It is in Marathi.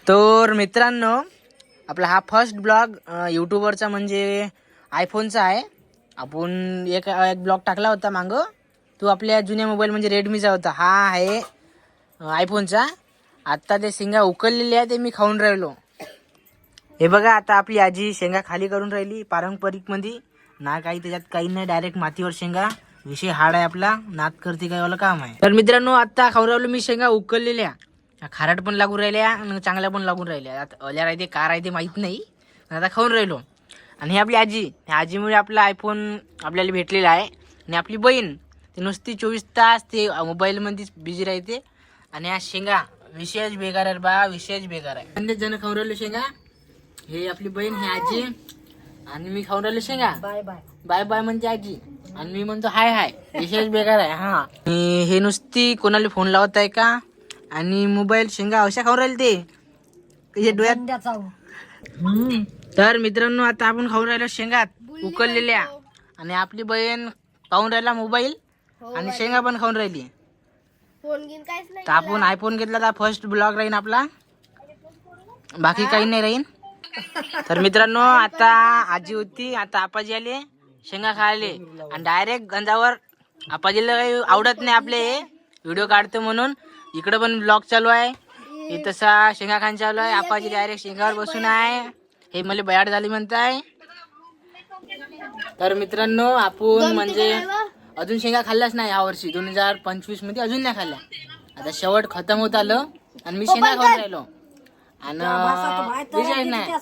तर मित्रांनो, आपला हा फर्स्ट ब्लॉग यूट्यूबवरचा म्हणजे आयफोनचा आहे. आपण एक ब्लॉग टाकला होता मांग, तो आपल्या जुन्या मोबाईल म्हणजे रेडमीचा होता. हा आहे आयफोनचा. आता ते शेंगा उकललेले आहे, ते मी खाऊन राहिलो. हे बघा, आता आपली आजी शेंगा खाली करून राहिली पारंपरिक मध्ये ना, काही त्याच्यात काही नाही, डायरेक्ट मातीवर शेंगा. विषय हाड आहे आपला, नाद करते काय वाला काम आहे. तर मित्रांनो, आता खाऊन राहिलो मी शेंगा उकललेल्या. खारट पण लागून राहिल्या आणि चांगल्या पण लागून राहिल्या. आता अल्या राहते का राहते माहित नाही, आता खाऊन राहिलो. आणि ही आपली आजी, ह्या आजीमुळे आपला आयफोन आपल्याला भेटलेला आहे. आणि आपली बहीण ते नुसती 24 तास ते मोबाईलमध्येच बिझी राहते. आणि हा शेंगा विशेष बेकार आहे बा, विशेष बेकार आहे. अनेक जण खाऊन राहिलो शेंगा. हे आपली बहीण, ही आजी, आणि मी खाऊन राहिलो शेंगा. बाय बाय बाय बाय म्हणते आजी, आणि मी म्हणतो हाय हाय. विशेष बेकार आहे. हा, हे नुसती कोणाला फोन लावत आहे का, आणि मोबाईल शेंगा अशा खाऊन राहिले ते डोळ्यात. तर मित्रांनो, आता आपण खाऊन राहिलो शेंगा उकललेल्या, आणि आपली बहीण खाऊन राहिला मोबाईल, आणि शेंगा पण खाऊन राहिली. तर आपण आयफोन घेतला, तर फर्स्ट ब्लॉग राहीन आपला, बाकी काही नाही राहीन. तर मित्रांनो, आता आजी होती, आता आपाजी आले शेंगा खायले, आणि डायरेक्ट गंजावर. आपाजीला काही आवडत नाही आपले व्हिडिओ काढतो म्हणून. इकडे पण ब्लॉग चालू आहे, हे तसा शेंगा खान चालू आहे. आपाजी डायरेक्ट शेंगावर बसून आहे. हे मला बयाड झाली म्हणताय. तर मित्रांनो, आपण म्हणजे अजून शेंगा खाल्ल्याच नाही या वर्षी 2025 मध्ये, अजून नाही खाल्ल्या. आता शेवट खतम होत आलं, आणि मी शेंगा खाऊन राहिलो. आणि विजय नाही.